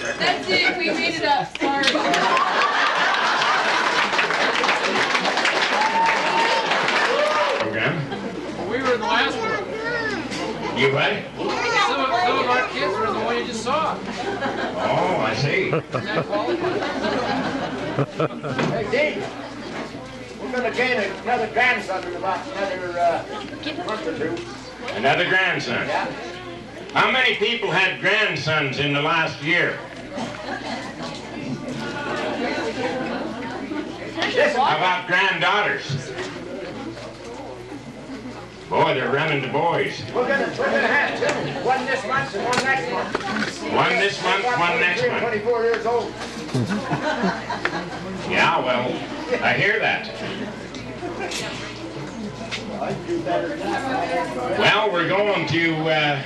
That's it. We made it up. Sorry. Program. Well, we were in the last one. You what? Some of our kids were in the one you just saw. Oh, I see. Hey, Dean, we're going to gain another grandson in about another month or two. Another grandson. Yeah. How many people had grandsons in the last year? How about granddaughters? Boy, they're running to boys. We're gonna have two. One this month and one next month. One this month, one next month. 24 years old. Yeah, well, I hear that. Well, we're going to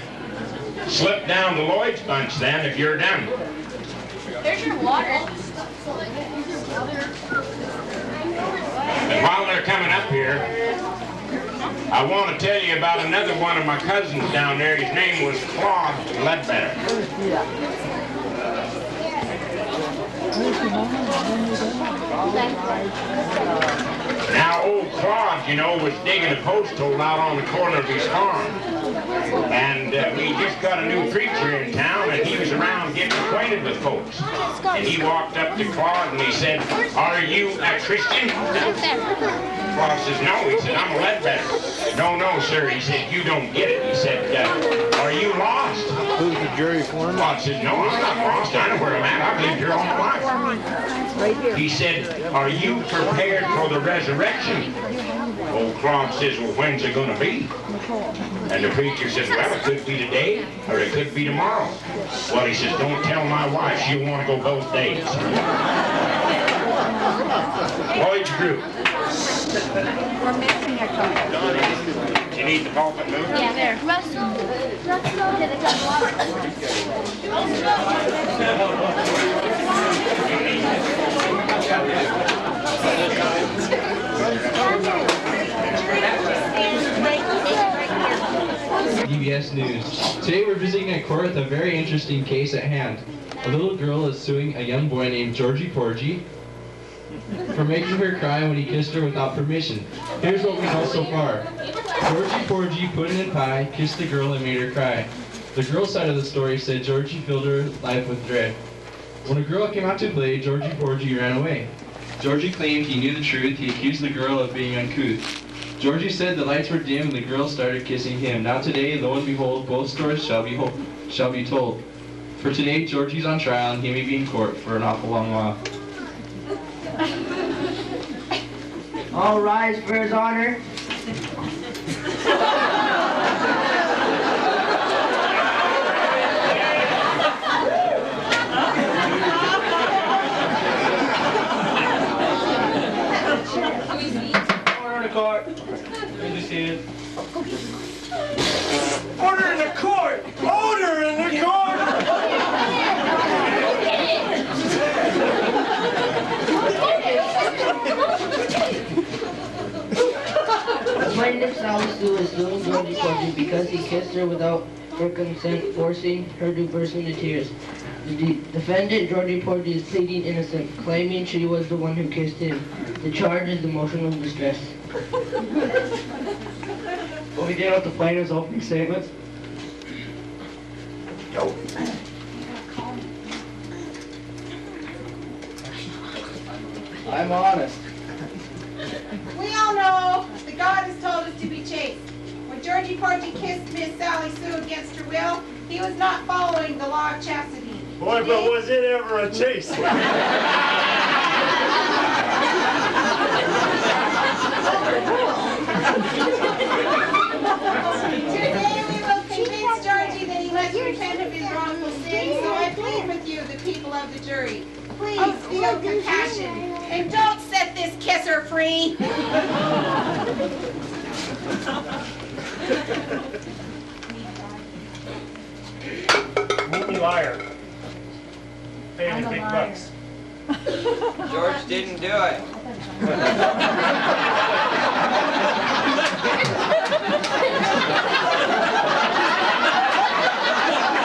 slip down to Lloyd's bunch then, if you're done. There's your water. And while they're coming up here, I want to tell you about another one of my cousins down there. His name was Clovis Ledbetter. Now, old Claude, you know, was digging a post hole out on the corner of his farm. And we just got a new preacher in town, and he was around getting acquainted with folks. And he walked up to Claude and he said, "Are you a Christian?" Claude says, "No." He said, "I'm a Ledbetter." "No, no, sir." He said, "You don't get it." He said, "Are you lost?" Who's the jury foreman? Claude said, "No, I'm not lost. I know where I'm at. I've lived here all my life." He said, "Are you prepared for the resurrection?" Old Claude says, "Well, when's it going to be?" And the preacher says, "Well, it could be today, or it could be tomorrow." Well, he says, "Don't tell my wife. She'll want to go both days." Lloyd's group. We're missing a couple. Do you need the pulpit moved? Yeah, there. Russell. PBS News. Today we're visiting Encore with a very interesting case at hand. A little girl is suing a young boy named Georgie Porgie for making her cry when he kissed her without permission. Here's what we know so far. Georgie Porgie put in a pie, kissed the girl, and made her cry. The girl's side of the story said Georgie filled her life with dread. When a girl came out to play, Georgie Porgie ran away. Georgie claimed he knew the truth. He accused the girl of being uncouth. Georgie said the lights were dim and the girl started kissing him. Now today, lo and behold, both stories shall be told. For today, Georgie's on trial and he may be in court for an awful long while. All rise for his honor. Order in the court. Order in the court! Order in the court! The plaintiff Sally Sue is suing Georgie Porgie because he kissed her without her consent, forcing her to burst into tears. The defendant, Georgie Porgie, is pleading innocent, claiming she was the one who kissed him. The charge is emotional distress. Will we deal with the plaintiff's opening statements? No. I'm honest. We all know that God has told us to be chaste. When Georgie Porgie kissed Miss Sally Sue against her will, he was not following the law of chastity. Boy, but was it ever a chase? Today we will convince Georgie that he must repent of his wrongful sin, so I plead with you, the people of the jury. Please feel compassion and don't set this kisser free. Only liar. Paying the big bucks. George didn't do it.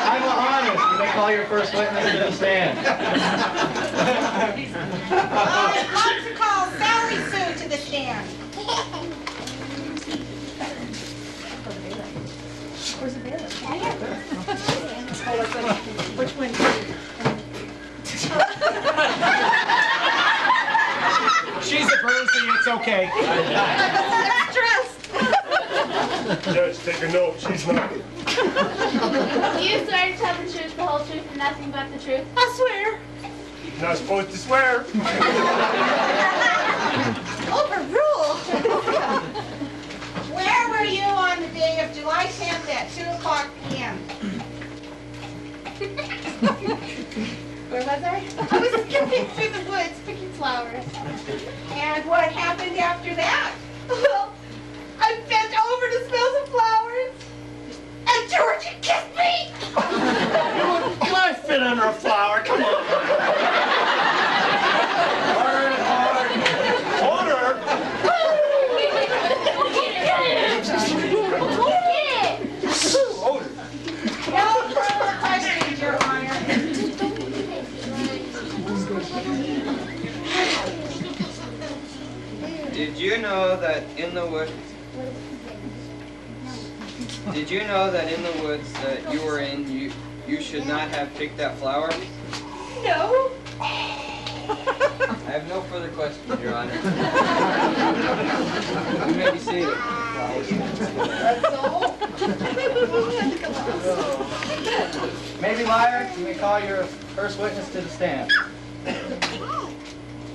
I'm honest. call your first witness to the stand. I'd like to call Sally Sue to the stand. Where's the bailiff? Which one? She's a Berezay, it's okay. Judge, take a note. She's not. Do you swear to tell the truth, the whole truth, and nothing but the truth? I swear. You're not supposed to swear. Overruled. Where were you on the day of July 10th at 2:00 p.m.? Where was I? I was skipping through the woods picking flowers. And what happened after that? Well, I bent over to smell some flowers, and Georgie kissed me! Can I fit under a flower? Come on. Order. No further questions, Your Honor. Did you know that in the woods? Did you know that in the woods that you were in, you should not have picked that flower? No. I have no further questions, Your Honor. You may be seated. That's all. Maybe liar, you may call your first witness to the stand.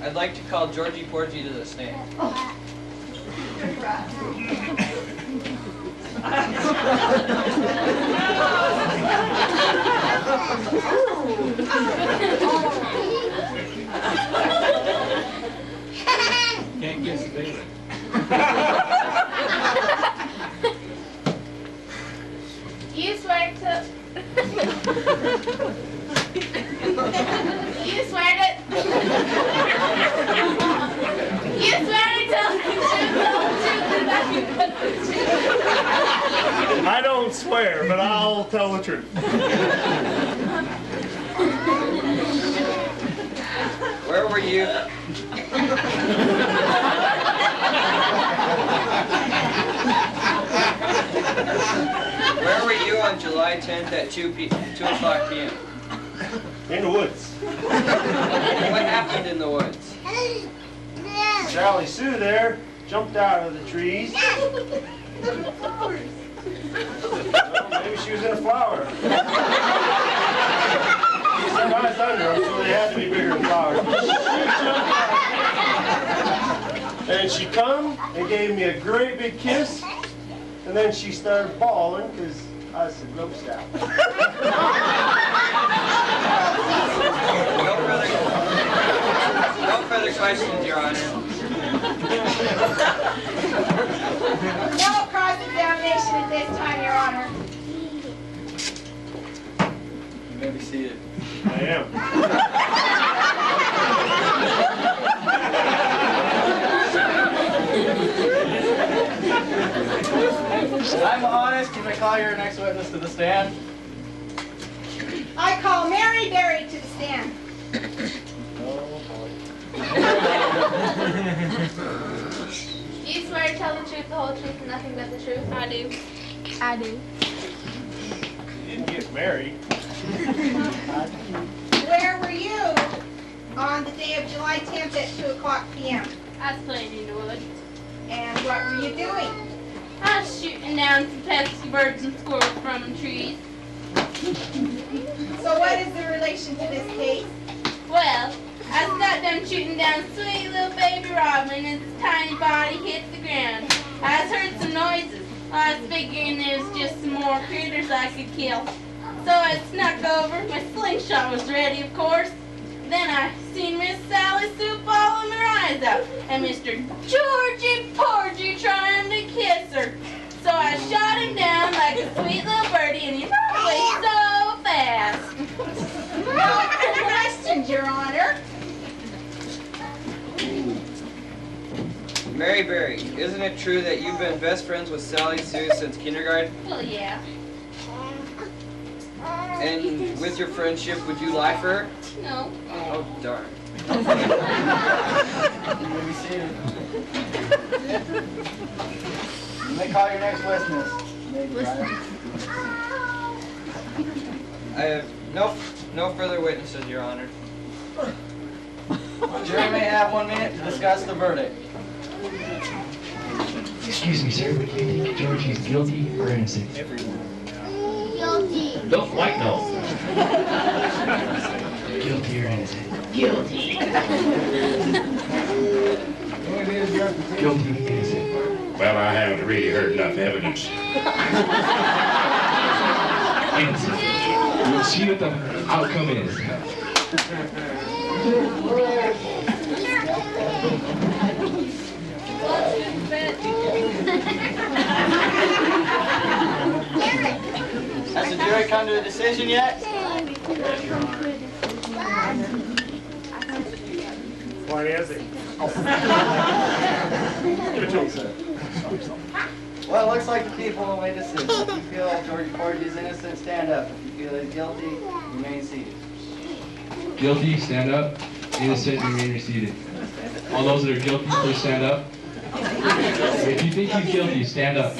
I'd like to call Georgie Porgie to the stand. Can't guess the bailiff. You swear to... You swear to... You swear to tell the truth, the whole truth, and nothing but the truth. I don't swear, but I'll tell the truth. Where were you? Where were you on July 10th at 2:00 p.m.? In the woods. What happened in the woods? Sally Sue there jumped out of the trees. Well, maybe she was in a flower. She said I was under them, so they had to be bigger than flowers. And she come and gave me a great big kiss, and then she started bawling because I was a gross out. No further questions, Your Honor. No cross-examination at this time, Your Honor. You may be seated. I am. I'm honest, you may call your next witness to the stand. I call Mary Berry to the stand. Do you swear to tell the truth, the whole truth, and nothing but the truth? I do. I do. You didn't get married. Where were you on the day of July 10th at 2:00 p.m.? I was playing in the woods. And what were you doing? I was shooting down some pesky birds and squirrels from the trees. So what is the relation to this case? Well, I got done shooting down sweet little baby robin and its tiny body hit the ground. I heard some noises. I was figuring there was just some more critters I could kill. So I snuck over. My slingshot was ready, of course. Then I seen Miss Sally Sue bawling her eyes out, and Mr. Georgie Porgie trying to kiss her. So I shot him down like a sweet little birdie, and he ran away so fast. No questions, Your Honor. Mary Berry, isn't it true that you've been best friends with Sally Sue since kindergarten? Well, yeah. And with your friendship, would you lie for her? No. Oh, darn. You may be seated. You may call your next witness. I have no further witnesses, Your Honor. The jury may have 1 minute to discuss the verdict. Excuse me, sir, but do you think Georgie's guilty or innocent? Guilty. Don't quite know. Guilty or innocent? Guilty. Guilty, innocent. Well, I haven't really heard enough evidence. Innocent. We'll see what the outcome is. Has the jury come to a decision yet? Why is it? Well, it looks like the people will make a decision. If you feel Georgie Porgie is innocent, stand up. If you feel he's guilty, remain seated. Guilty, stand up. Innocent, remain seated. All those that are guilty, please stand up. If you think he's guilty, stand up.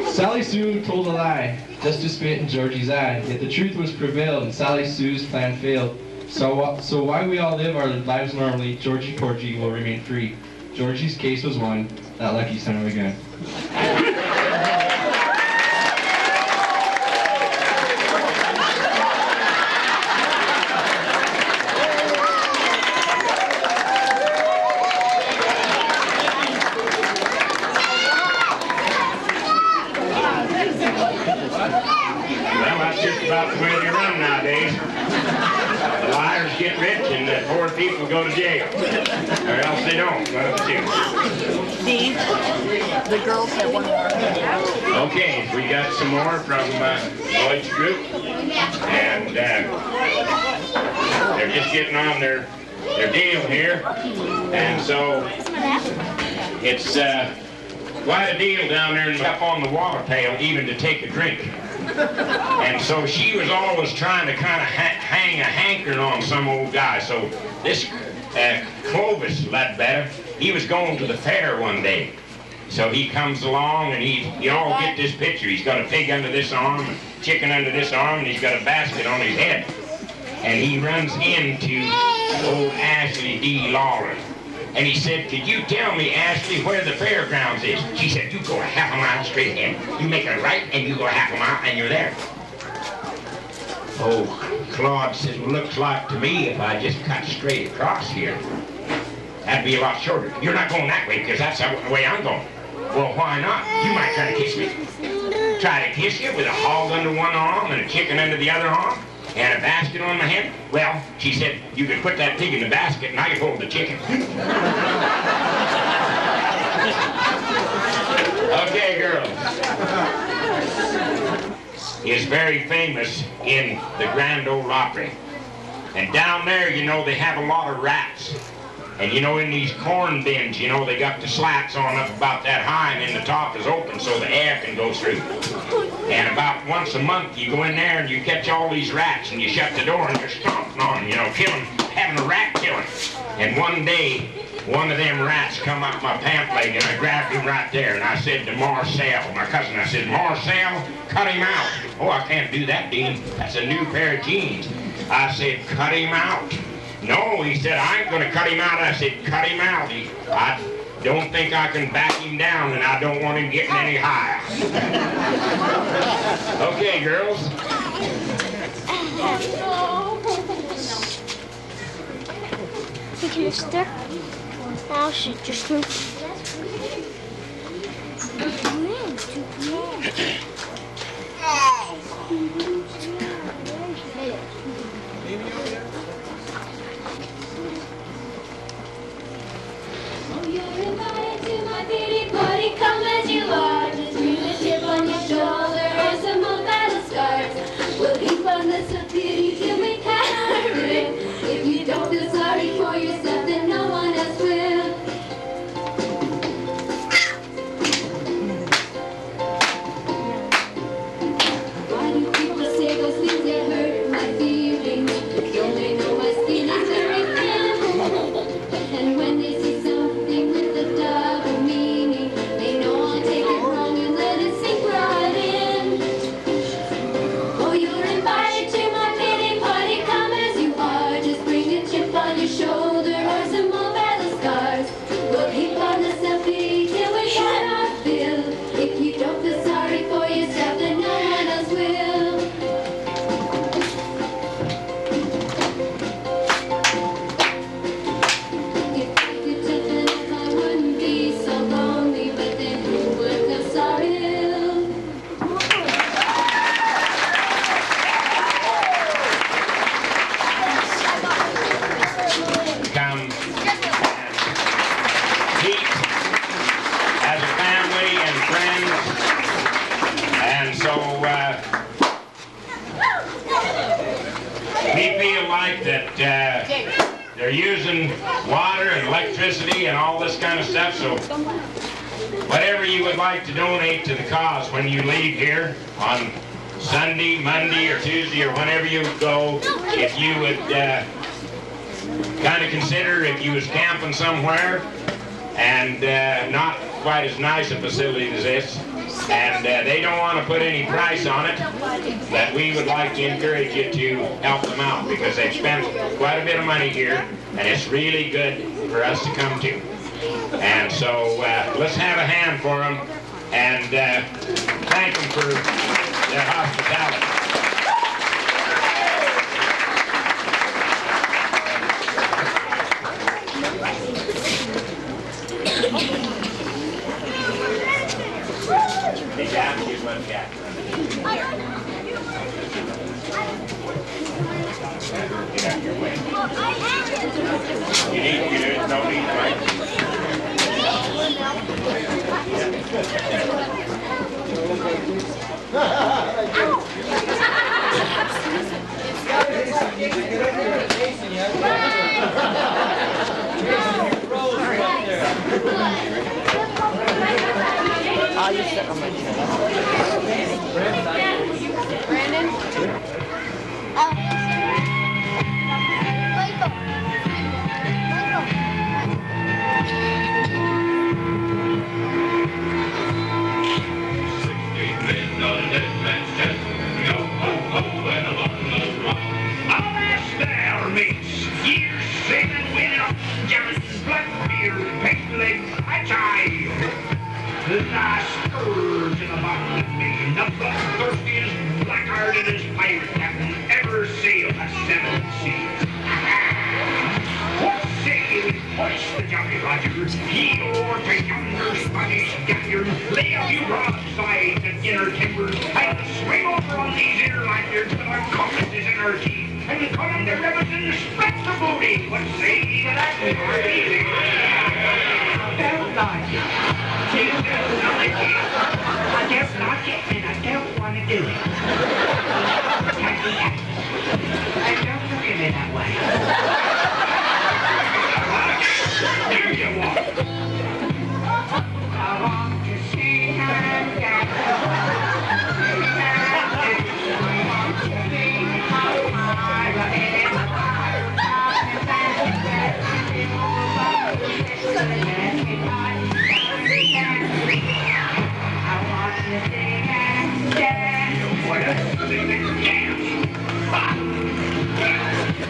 Sally Sue told a lie, just to spit in Georgie's eye. Yet the truth was prevailed, and Sally Sue's plan failed. So while we all live our lives normally, Georgie Porgie will remain free. Georgie's case was won, that lucky son of a gun. Well, that's just about the way they run nowadays. The liars get rich and the poor people go to jail. Or else they don't. One of the two. Steve, the girls have one more. Okay, we got some more from Lloyd's group. And they're just getting on their deal here. And so it's quite a deal down there and up on the water pail even to take a drink. And so she was always trying to kind of hang a hankering on some old guy. So this Clovis Ledbetter, he was going to the fair one day. So he comes along and you all get this picture. He's got a pig under this arm, a chicken under this arm, and he's got a basket on his head. And he runs into old Ashley D. Lawler. And he said, "Could you tell me, Ashley, where the fairgrounds is?" She said, "You go a half a mile straight ahead. You make a right and you go a half a mile and you're there." Oh, Claude says, "Well, looks like to me if I just cut straight across here, that'd be a lot shorter." "You're not going that way because that's the way I'm going." "Well, why not? You might try to kiss me." "Try to kiss you with a hog under one arm and a chicken under the other arm? And a basket on my head?" "Well," she said, "you could put that pig in the basket and I could hold the chicken." Okay, girls. Is very famous in the Grand Ole Opry. And down there, you know, they have a lot of rats. And you know, in these corn bins, you know, they got the slats on up about that high and then the top is open so the air can go through. And about once a month you go in there and you catch all these rats and you shut the door and you're stomping on them, you know, having a rat killing. And one day, one of them rats come up my pant leg and I grabbed him right there and I said to Marcel, my cousin, I said, "Marcel, cut him out." "Oh, I can't do that, Dean. That's a new pair of jeans." I said, "Cut him out." "No," he said, "I ain't gonna cut him out." I said, "Cut him out. I don't think I can back him down and I don't want him getting any higher." Okay, girls. Take your stick. I'll shoot your snoop. You're invited to my pity party, come as you are, just feel a chip on your shoulder. so we feel like that they're using water and electricity and all this kind of stuff, so whatever you would like to donate to the cause when you leave here on Sunday, Monday, or Tuesday, or whenever you go, if you would kind of consider if you was camping somewhere and not quite as nice a facility as this, and they don't want to put any price on it, that we would like to encourage you to help them out, because they've spent quite a bit of money here, and it's really good for us to come to. And so let's have a hand for them and thank them for their hospitality. Big Jack, here's one Jack. Get out your way. You don't need the mic. I'll just sit on my chair. Brandon? The last scourge in the bottom of me, the bloodthirstiest, black-heartedest pirate captain ever sailed the seven seas. What say we hoist the Jolly Roger, heel o'er to yonder Spanish galleon, lay a few broadsides and inner timbers, and swing over on these inner lanyards with our compasses in our teeth, and come on the rivers and spread the booty. What say ye to that? Don't like it. I don't like it and I don't want to do it. And don't look at me that way. Do you want? I want to see her dance. I want to see how high I am.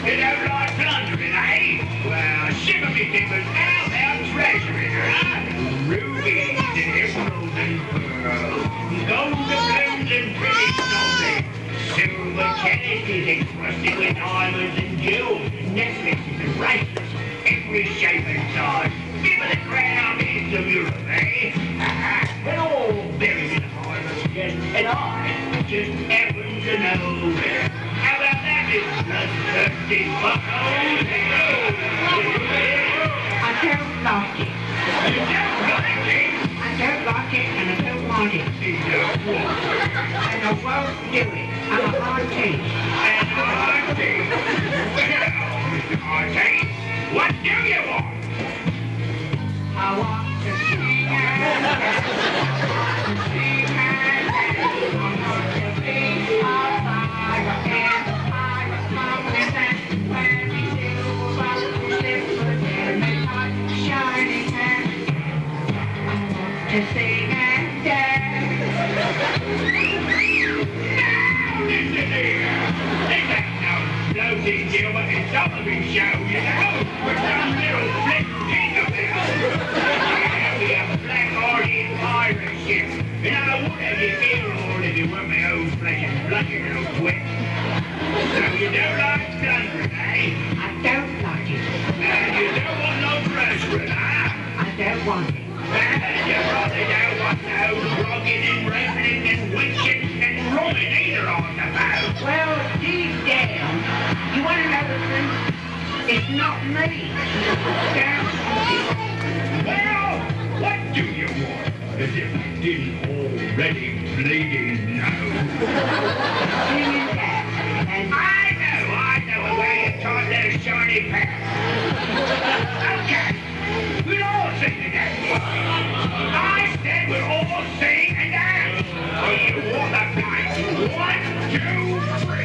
You don't like plundering, eh? Well, shiver me timbers, I'll have treasure in her, huh? Rubies and emeralds and pearls, gold doubloons and pretty snowflakes, silver chalices encrusted with diamonds and jewels, necklaces and bracelets, every shape and size. Give it a crown in the Europe, eh? And all buried in the harvest chest, and I just happen to know. How about that, little bloodthirsty bucko? I don't like it. You don't like it? I don't like it, and I don't want it. You don't want it? And I won't do it. I'm a auntie. An auntie? Well, Mr. Auntie, what do you want? I want to see her. To sing and dance. Now, listen here. Ain't that no floating Gilbert and Sullivan show, you know? With some little flip tinkerbell. Yeah, we have a black-hearted pirate ship. And I would have you killed, Lord, if you weren't my old flesh and blood, you little twit. So you don't like plundering, eh? I don't like it. And you don't want no treasure, huh? I don't want it. And you probably don't want no rogging and rambling and winching and roaming either on the boat. Well, deep down, you want to know the truth? It's not me. Well, what do you want? As if you didn't already bleeding know. And I know where you taught those shiny pants. Okay, we'll all sing and dance. I said we'll all sing and dance. So you walk the plank. 1, 2, 3.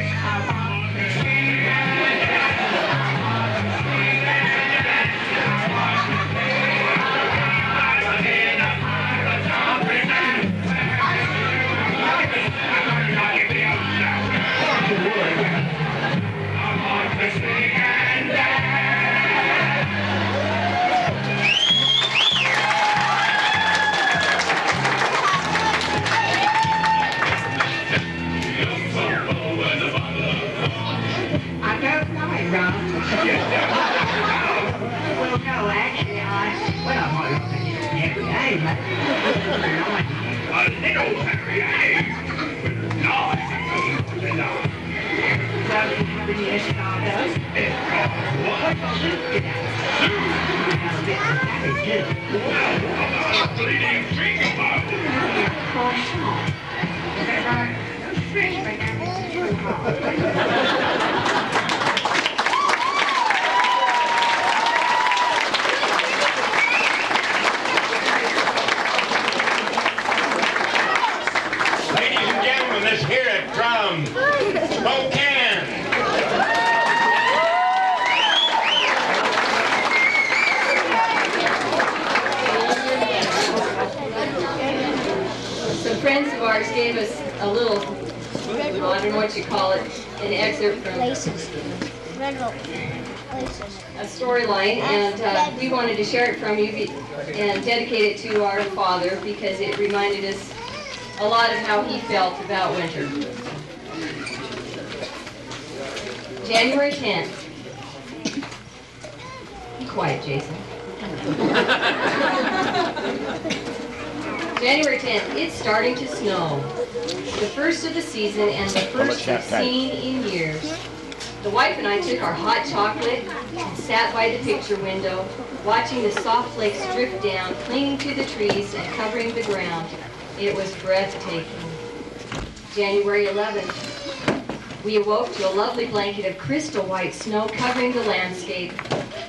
Gave us a little, I don't know what you call it, an excerpt from a storyline, and we wanted to share it from you and dedicate it to our father because it reminded us a lot of how he felt about winter. January 10th. Be quiet, Jason. January 10th, it's starting to snow. The first of the season and the first we've seen in years. The wife and I took our hot chocolate and sat by the picture window, watching the soft flakes drift down, clinging to the trees and covering the ground. It was breathtaking. January 11th, we awoke to a lovely blanket of crystal white snow covering the landscape.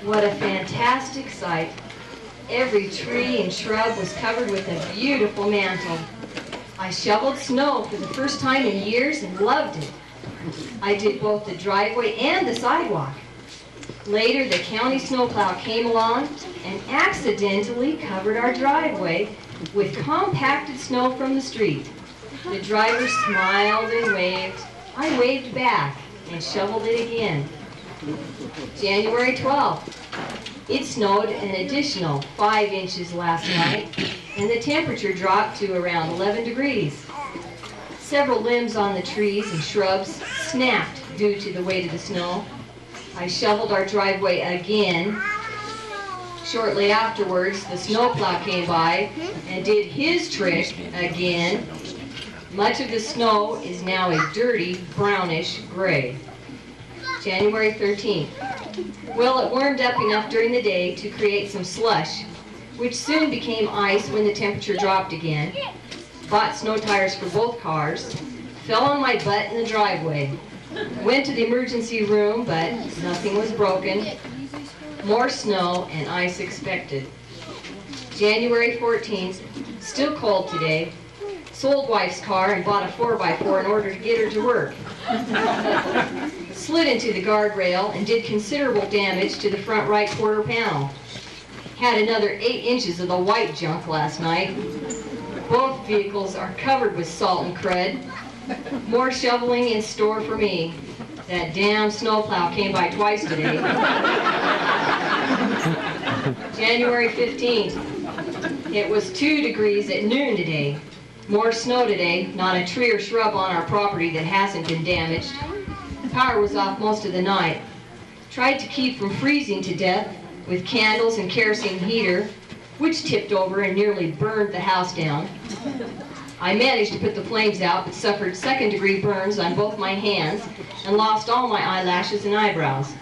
What a fantastic sight. Every tree and shrub was covered with a beautiful mantle. I shoveled snow for the first time in years and loved it. I did both the driveway and the sidewalk. Later, the county snowplow came along and accidentally covered our driveway with compacted snow from the street. The driver smiled and waved. I waved back and shoveled it again. January 12th. It snowed an additional 5 inches last night, and the temperature dropped to around 11 degrees. Several limbs on the trees and shrubs snapped due to the weight of the snow. I shoveled our driveway again. Shortly afterwards, the snowplow came by and did his trick again. Much of the snow is now a dirty, brownish gray. January 13th. Well, it warmed up enough during the day to create some slush, which soon became ice when the temperature dropped again. Bought snow tires for both cars. Fell on my butt in the driveway. Went to the emergency room, but nothing was broken. More snow and ice expected. January 14th. Still cold today. Sold wife's car and bought a 4x4 in order to get her to work. Slid into the guardrail and did considerable damage to the front right quarter panel. Had another 8 inches of the white junk last night. Both vehicles are covered with salt and crud. More shoveling in store for me. That damn snowplow came by twice today. January 15th. It was 2 degrees at noon today. More snow today, not a tree or shrub on our property that hasn't been damaged. Power was off most of the night. Tried to keep from freezing to death with candles and kerosene heater, which tipped over and nearly burned the house down. I managed to put the flames out, but suffered second-degree burns on both my hands and lost all my eyelashes and eyebrows.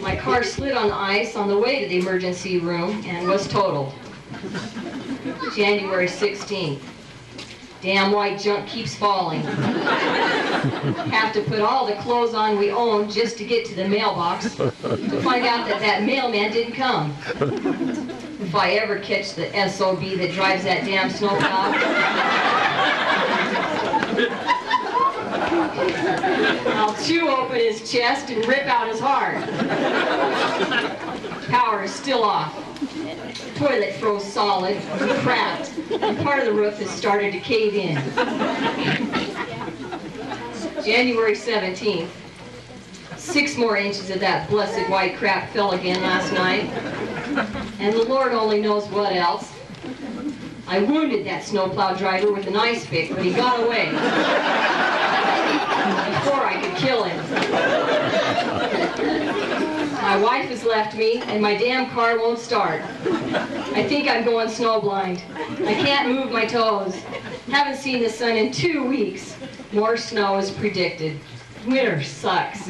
My car slid on the ice on the way to the emergency room and was totaled. January 16th. Damn white junk keeps falling. Have to put all the clothes on we own just to get to the mailbox to find out that that mailman didn't come. If I ever catch the SOB that drives that damn snowplow, I'll chew open his chest and rip out his heart. Power is still off. Toilet froze solid, cracked, and part of the roof has started to cave in. January 17th. 6 more inches of that blessed white crap fell again last night. And the Lord only knows what else. I wounded that snowplow driver with an ice pick, but he got away. Before I could kill him. My wife has left me, and my damn car won't start. I think I'm going snowblind. I can't move my toes. Haven't seen the sun in 2 weeks. More snow is predicted. Winter sucks.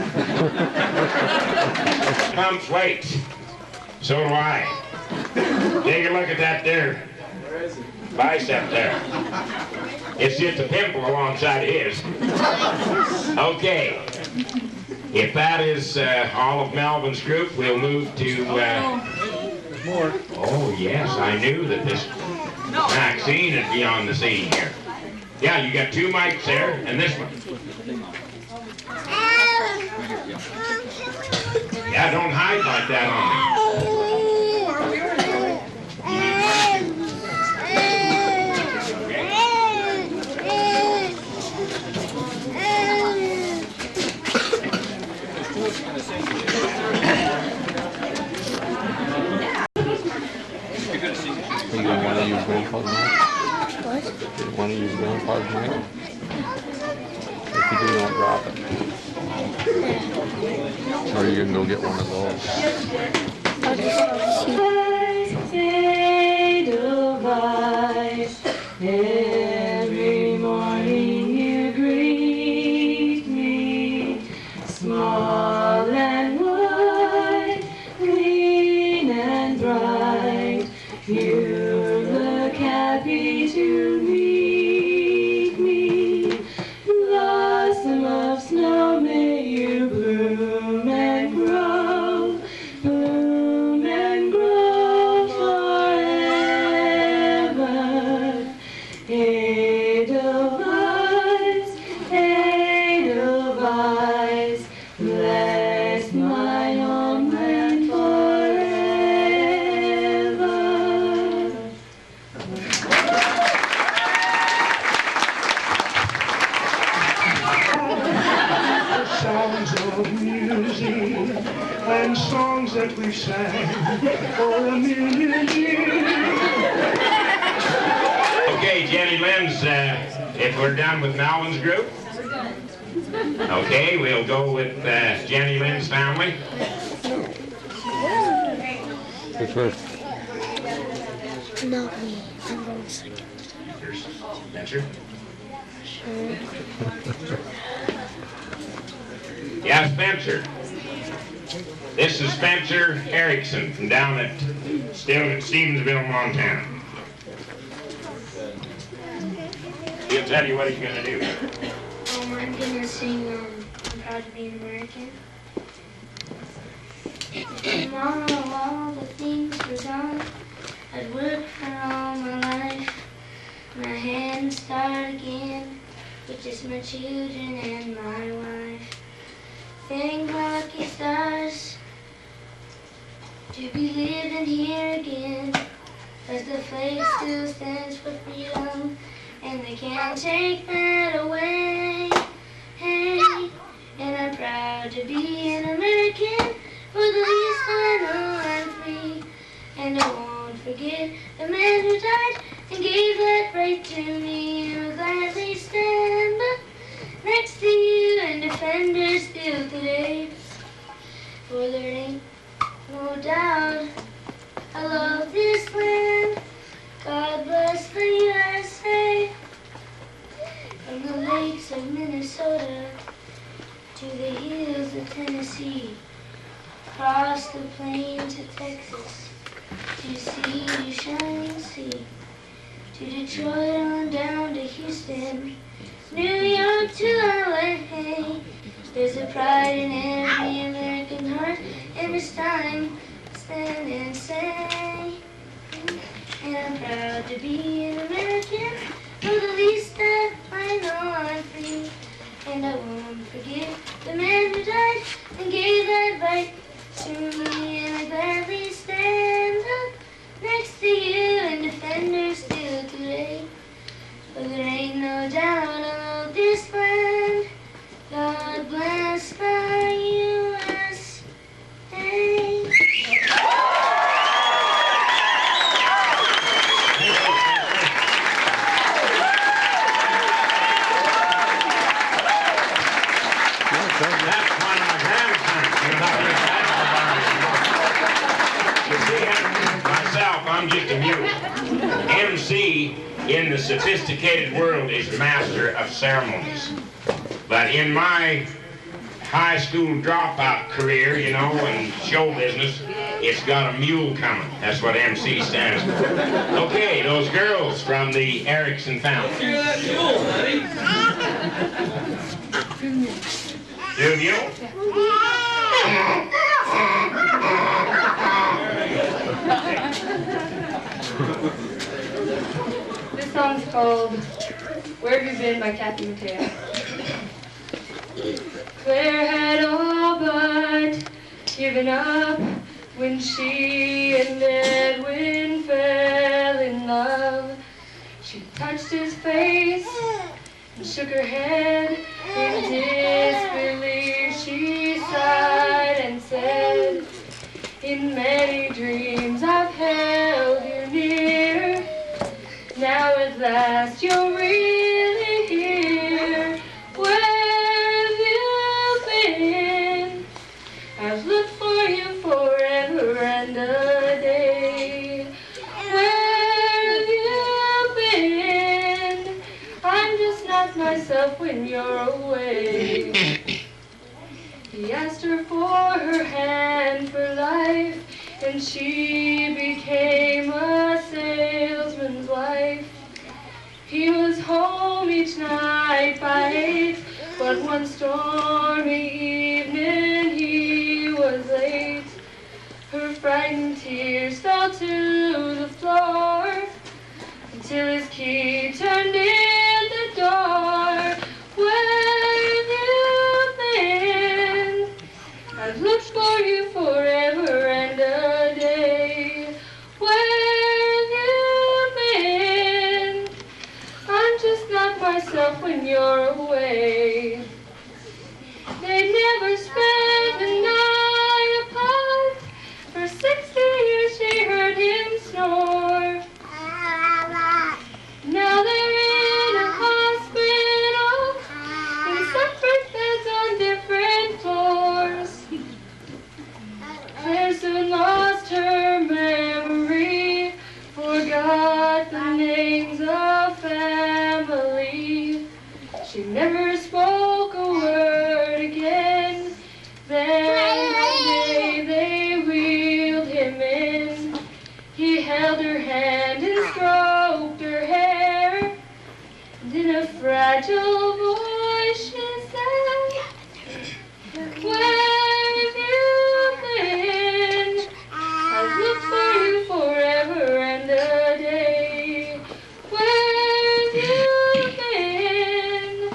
Pumps weights. So do I. Take a look at that there bicep there. It's just a pimple alongside of his. Okay. If that is all of Melvin's group, we'll move to... more. Oh, yes, I knew that this Maxine would be on the scene here. Yeah, you got 2 mics there, and this one. Yeah, don't hide like that on me. You don't want to use Grandpa's mic? What? You don't want to use Grandpa's mic? If you do, don't drop it. Or you can go get one of those. Every morning you greet me, small and white, clean and bright. You look happy to meet me. Blossom of snow, may you bloom and grow forever. Edelweiss, bless my homeland forever. Songs of music and songs that we sang for a million years. Okay, Jenny Lynn's, if we're done with Melvin's group. Okay, we'll go with Jenny Lynn's family. Who's first? Not me. I'm going second. Spencer? Sure. Yeah, Spencer. This is Spencer Erickson from down at Stevensville, Montana. He'll tell you what he's going to do. I'm gonna sing I'm Proud to Be an American. Tomorrow all the things were done. I'd worked for all my life. My hands start again with just my children and my wife. Thank lucky stars to be living here again, as the flag still stands for freedom, and they can't take that away. Hey, and I'm proud to be an American, for the least I know I'm free, and I won't forget the man who died and gave that right to me. I'll gladly stand up next to you and defend her still today, for there ain't no doubt I love this land. God bless the USA. From the lakes of Minnesota to the hills of Tennessee, across the plains of Texas to see you shining sea. to Detroit on down to Houston, New York to LA. There's a pride in every American heart, and it's time to stand and say. And I'm proud to be an American, for the least that I know I'm free. And I won't forget the man who died and gave that right to me. And I gladly stand up next to you and defend her still today. But there ain't no doubt about this land. God bless the USA. That's one of my grandsons. You see, myself, I'm just a mute. MC in the sophisticated world is master of ceremonies. But in my high school dropout career, you know, and show business, it's got a mule coming. That's what MC stands for. Okay, those girls from the Erickson family. Hear that mule, buddy? Do a mule? This song's called Where Have You Been by Kathy Mateo. Claire had all but given up when she and Edwin fell in love. She touched his face and shook her head in disbelief. She sighed and said, in many dreams I've held you near. Now at last you're really here. Where have you been? I've looked for you forever and a day. Where have you been? I'm just not myself when you're away. He asked her for her hand for life, and she became a salesman's wife. He was home each night by 8, but one stormy evening he was late. Her frightened tears fell to the floor until his key turned in the door. Where have you been? I've looked for you forever and a day. Where have you been? I'm just not myself when you're away. They never spent a night apart. For 60 years she heard him snore. Now they're in a hospital, in separate beds on different floors. Claire soon lost her memory, forgot the names of family. She never spoke a word again. Then one day they wheeled him in. He held her hand and stroked her hair. And in a fragile voice she said, where have you been? I've looked for you forever and a day. Where have you been?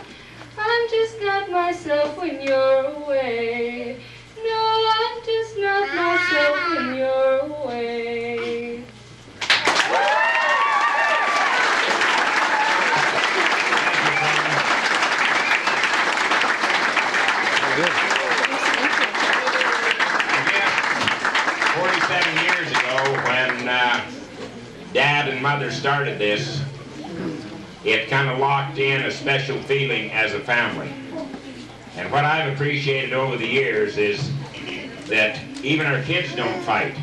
I'm just not myself when you're away. No, I'm just not myself when you're away. I guess 47 years ago when Dad and Mother started this, it kind of locked in a special feeling as a family. And what I've appreciated over the years is that even our kids don't fight.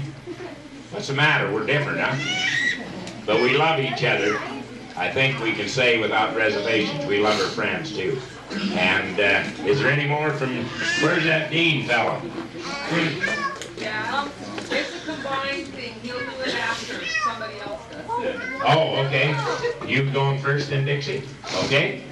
What's the matter? We're different, huh? But we love each other. I think we can say without reservations, we love our friends too. And is there any more from, where's that Dean fella? Yeah, it's a combined thing. He'll do it after somebody else does. Oh, okay. You going first then, Dixie? Okay.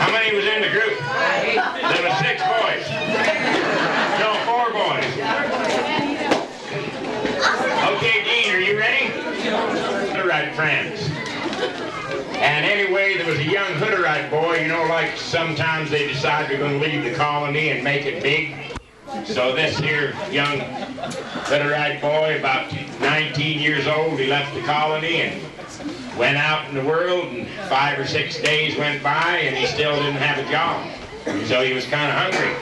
How many was in the group? There were 6 boys. No, 4 boys. Okay, Dean, are you ready? Hooterite friends. And anyway, there was a young Hooterite boy, you know, like sometimes they decide they're going to leave the colony and make it big. So this here young Hooterite boy, about 19 years old, he left the colony and went out in the world, and 5 or 6 days went by and he still didn't have a job. So he was kind of hungry.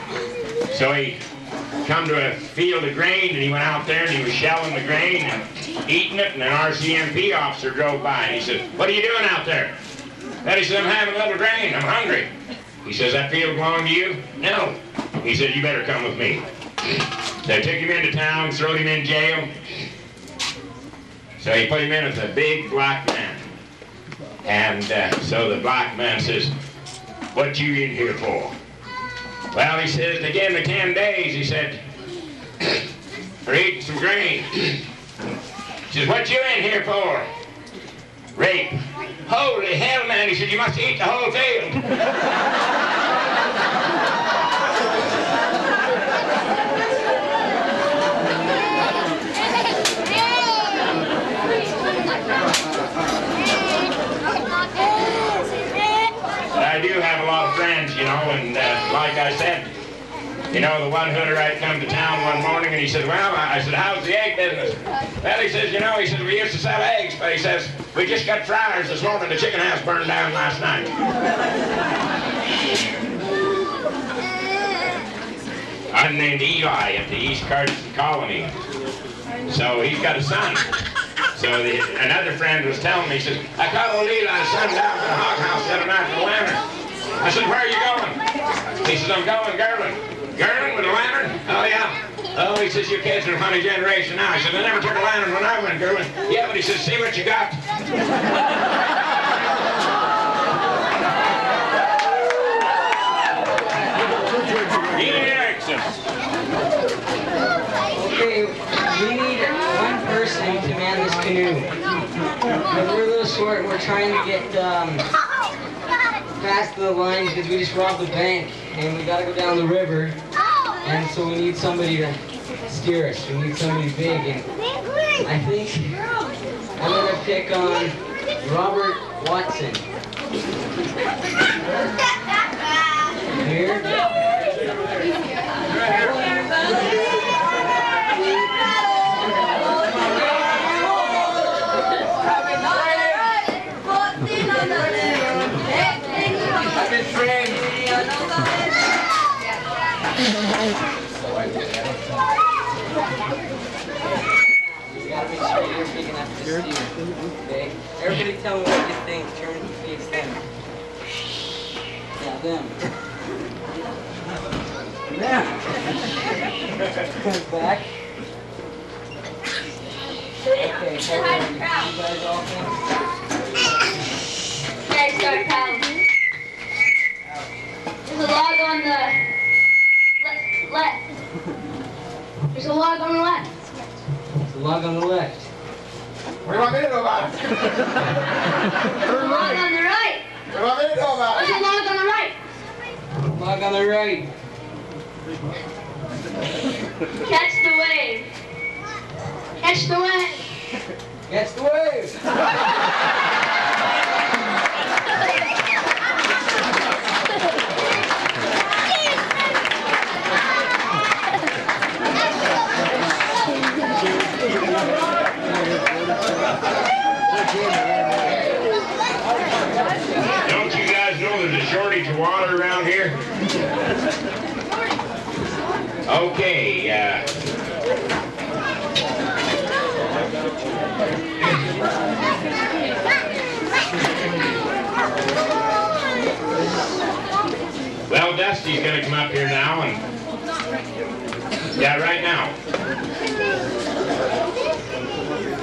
So he come to a field of grain and he went out there and he was shelling the grain and eating it, and an RCMP officer drove by and he said, "What are you doing out there?" And he said, "I'm having a little grain, I'm hungry." He says, "That field belong to you?" "No." He said, "You better come with me." They took him into town, threw him in jail. So he put him in with a big black man. And so the black man says, "What you in here for?" Well, he says, "They gave me 10 days, he said, for eating some grain." He says, "What you in here for?" "Rape." "Holy hell, man," he said, "you must eat the whole field." I do have a lot of friends, you know, and like I said, you know, the one Hooterite come to town one morning and he said, "Well," I said, "how's the egg business?" "Well," he says, "you know," he says, "we used to sell eggs, but," he says, "we just got fryers this morning. The chicken house burned down last night." I'm named Eli at the East Carson Colony. So he's got a son. So another friend was telling me, he says, "I caught old Eli's son down at the hog house the other night with a lantern." I said, "Where are you going?" He says, "I'm going girling." "Girling with a lantern?" "Oh, yeah." "Oh," he says, "you kids are a funny generation now." He said, "I never took a lantern when I went girling." "Yeah," but he says, "see what you got." Erickson. Okay, we need one person to man this canoe. But we're a little short and we're trying to get past the line because we just robbed the bank and we gotta go down the river. And so we need somebody to steer us. We need somebody big, and I think I'm gonna pick on Robert Watson. Here. Okay. Everybody tell me what you think. Turn and face them. Yeah, them. Them. Back. Okay, hold on. You guys all think? Guys, start counting. There's a log on the left. There's a log on the left. There's a log on the left. What do you want me to know about it? There's a log on the right. What do you want me to know about There's a it? log on the right. Log on the right. Catch the wave. Catch the wave. Catch the wave. Don't you guys know there's a shortage of water around here? Okay, well, Dusty's gonna come up here now and, yeah, right now.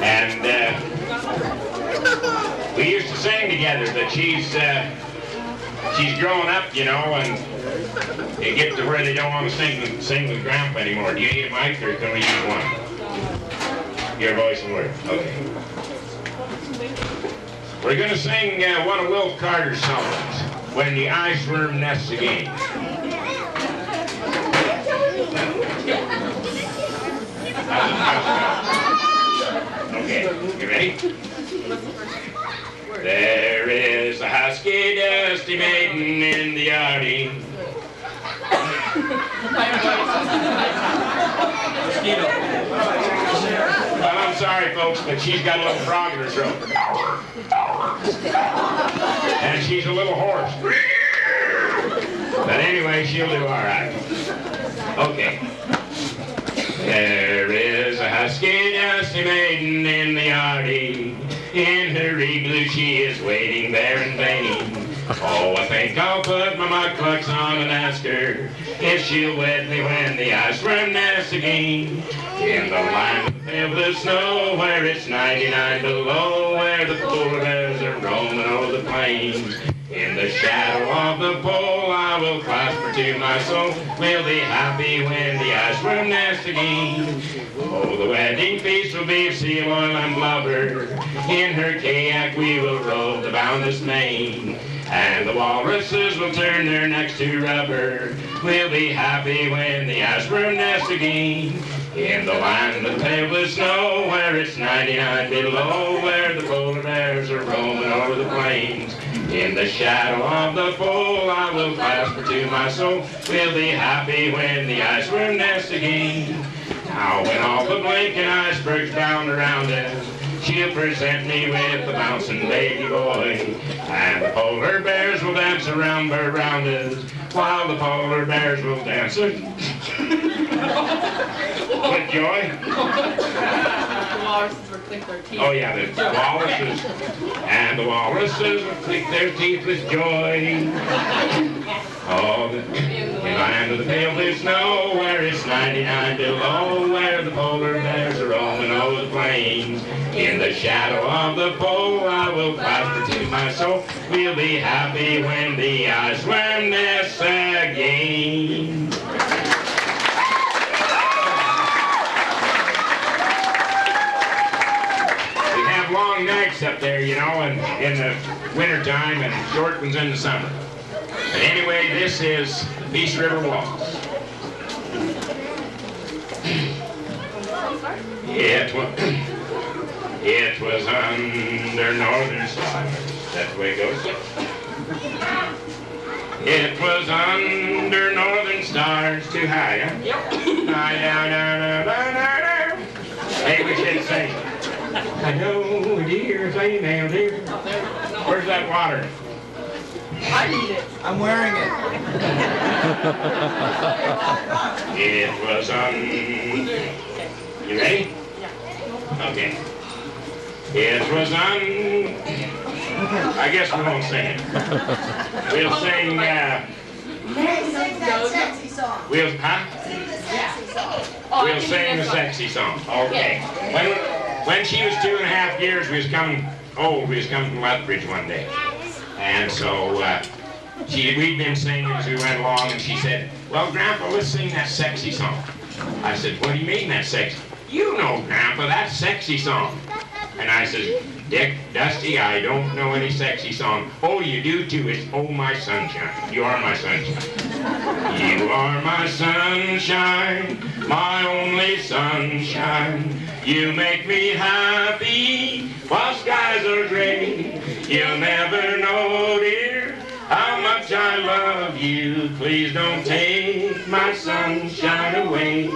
And, we used to sing together, but she's growing up, you know, and it gets to where they don't want to sing with Grandpa anymore. Do you need a mic, or can we use one? Your voice will work. Okay. We're going to sing one of Will Carter's songs. when the ice worm nests again. Okay, you ready? There is a husky, dusty maiden in the yardie. Well, I'm sorry, folks, but she's got a little frog in her throat. And she's a little hoarse. But anyway, she'll do all right. Okay. There is a husky, dusty maiden in the yardie. In her igloo she is waiting there in vain. Oh, I think I'll put my mudclucks on and ask her if she'll wet me when the ice worm nests again. In the land of pale blue snow, where it's 99 below, where the polar bears are roaming over the plains. In the shadow of the pole, I will clasp her to my soul. We'll be happy when the ice worm nests again. Oh, the wedding feast will be of seal oil and blubber. In her kayak we will row the boundless main. And the walruses will turn their necks to rubber. We'll be happy when the ice worm nests again. In the land of pale blue snow, where it's 99 below, where the polar bears are roaming over the plains. In the shadow of the pole, I will clasp her to my soul. We'll be happy when the ice worm nests again. Now when all the blinking icebergs bound around us, she'll present me with the bouncing baby boy. And the polar bears will dance around us, while the polar bears will dance with joy. The walruses will click their teeth. Oh yeah, the walruses. And the walruses will click their teeth with joy. Oh, in the land of the pale blue snow, where it's 99 below, where the polar bears are roaming over the plains. In the shadow of the pole, I will clasp her to my soul. We'll be happy when the ice worm nests again. We have long nights up there, you know, in the wintertime and short ones in the summer. But anyway, this is the Peace River Waltz. It was under northern stars. That's the way it goes. It was under northern stars. Too high, huh? Yep. Hey, we should sing. Hello, dear female dear. Where's that water? I need it. I'm wearing it. It was You ready? Yeah. Okay. It was I guess we won't sing it. We'll sing, Sing that sexy song. We'll, huh? Sing the sexy song. We'll sing the sexy song. Okay. When she was 2.5 years, we was coming from Lethbridge one day. And so we'd been singing as we went along, and she said, well, Grandpa, let's sing that sexy song. I said, what do you mean that sexy? You know, Grandpa, that sexy song. And I said, Dick, Dusty, I don't know any sexy song. Oh, you do too. It's Oh My Sunshine. You are my sunshine. You are my sunshine, my only sunshine. You make me happy while skies are gray. You'll never know, dear, how much I love you. Please don't take my sunshine away.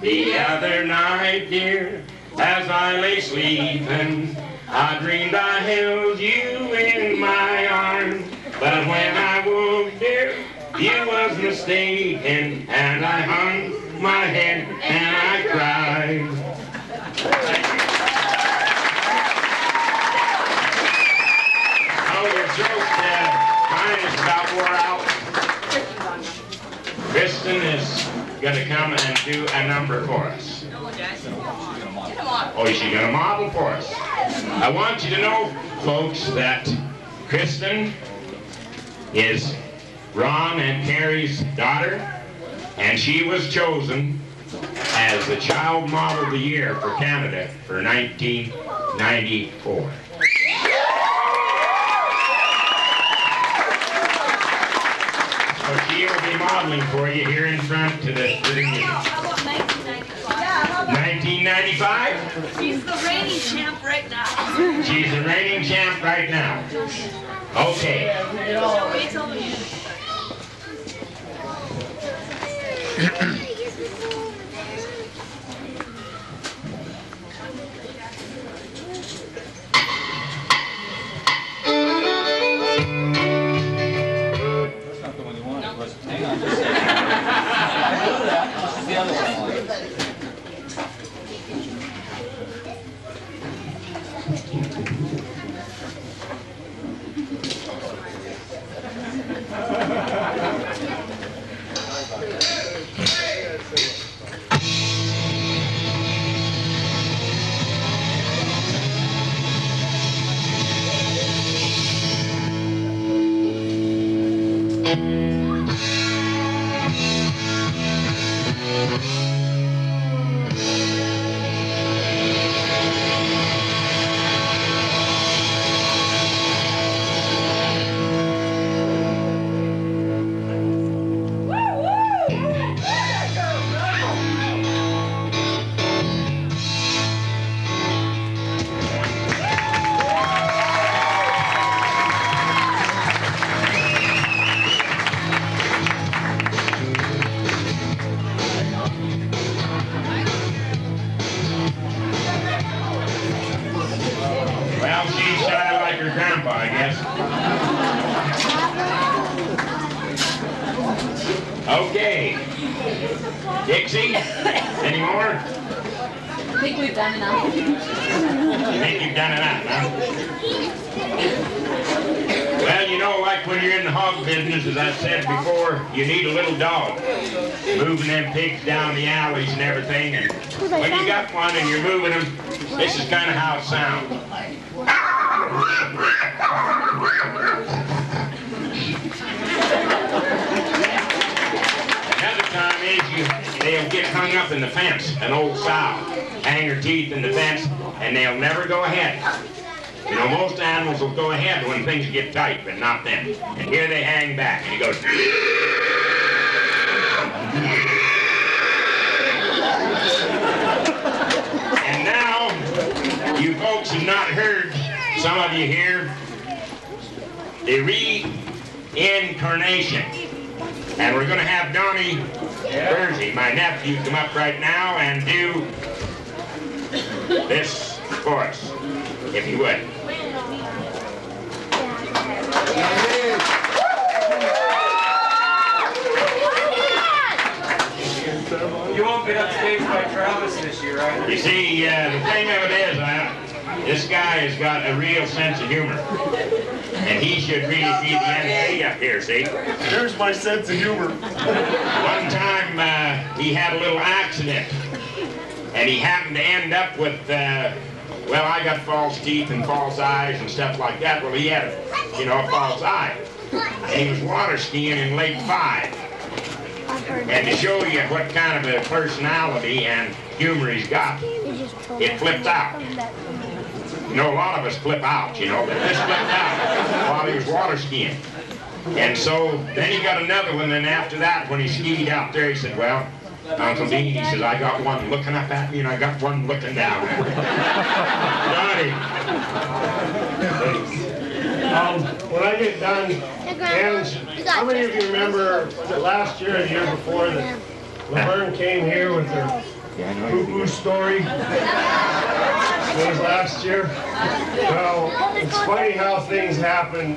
The other night, dear, as I lay sleeping, I dreamed I held you in my arms. But when I woke, dear, you was mistaken, and I hung my head and I cried. Oh, your throat, mine is about wore out. Kristen is going to come and do a number for us. Oh, is she going to model for us? I want you to know, folks, that Kristen is Ron and Carrie's daughter, and she was chosen as the Child Model of the Year for Canada for 1994. be modeling for you here in front to the reunion. 1995? She's the reigning champ right now. She's the reigning champ right now. Okay. Wait till the music. Hang on just a second. I know that. This is the other one. Okay. Dixie, any more? I think we've done enough. You think you've done enough, huh? Well, you know, like when you're in the hog business, as I said before, you need a little dog. Moving them pigs down the alleys and everything. And when you got one and you're moving them, this is kind of how it sounds. Another time is they'll get hung up in the fence, an old sow, hang her teeth in the fence, and they'll never go ahead. You know, most animals will go ahead when things get tight, but not them. And here they hang back, and he goes. And now, you folks have not heard, some of you here, the reincarnation. And we're going to have Donnie Berezay, my nephew, come up right now and do this for us, if you would. You won't get upstaged by Clovis this year, right? You see, the thing of it is, this guy has got a real sense of humor. And he should really be the MC up here, see? There's my sense of humor. One time, he had a little accident. And he happened to end up with, well, I got false teeth and false eyes and stuff like that. Well, he had, a false eye. And he was water skiing in Lake 5. And to show you what kind of a personality and humor he's got, it flipped out. You know, a lot of us flip out, but this flipped out while he was water skiing. And so then he got another one, and after that, when he skied out there, he said, well, Uncle Dean, he says, I got one looking up at me, and I got one looking down at me. When I get done, and how many of you remember, was it last year or the year before, that Laverne came here with her poo-poo story? It was last year. Well, it's funny how things happen.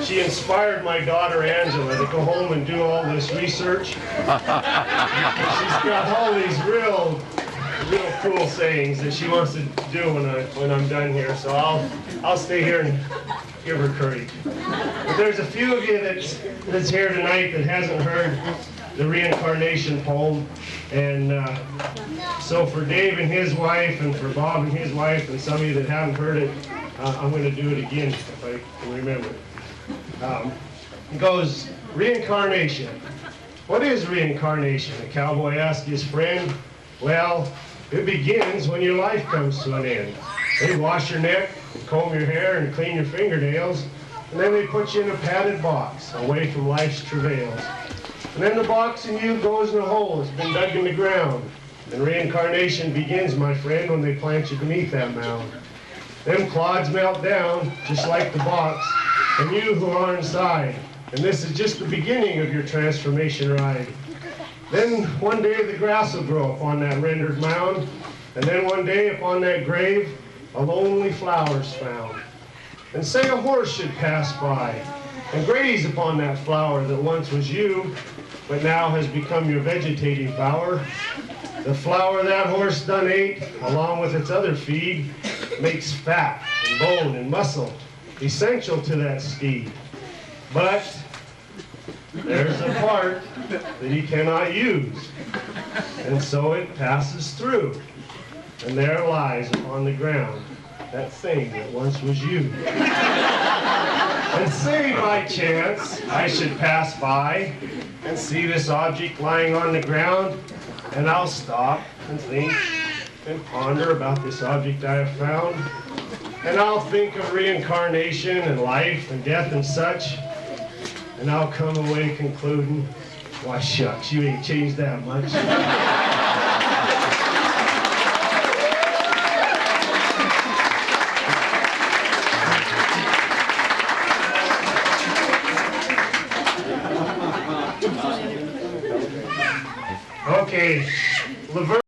She inspired my daughter Angela to go home and do all this research. She's got all these real cool sayings that she wants to do when I'm done here. So I'll stay here and give her courage. But there's a few of you that's here tonight that hasn't heard the reincarnation poem. And so for Dave and his wife, and for Bob and his wife, and some of you that haven't heard it, I'm going to do it again if I can remember. It goes, reincarnation. What is reincarnation? The cowboy asked his friend. Well, it begins when your life comes to an end. They wash your neck, comb your hair, and clean your fingernails, and then they put you in a padded box away from life's travails. And then the box in you goes in a hole that's been dug in the ground. And reincarnation begins, my friend, when they plant you beneath that mound. Them clods melt down, just like the box, and you who are inside. And this is just the beginning of your transformation ride. Then one day the grass will grow upon that rendered mound, and then one day upon that grave, a lonely flower's found. And say a horse should pass by, and graze upon that flower that once was you, but now has become your vegetating bower. The flower that horse done ate, along with its other feed, makes fat and bone and muscle, essential to that steed. But there's a part that he cannot use, and so it passes through, and there lies upon the ground that thing that once was you. And say by chance I should pass by and see this object lying on the ground, and I'll stop and think and ponder about this object I have found, and I'll think of reincarnation and life and death and such, and I'll come away concluding, why shucks, you ain't changed that much. Okay, Laverne.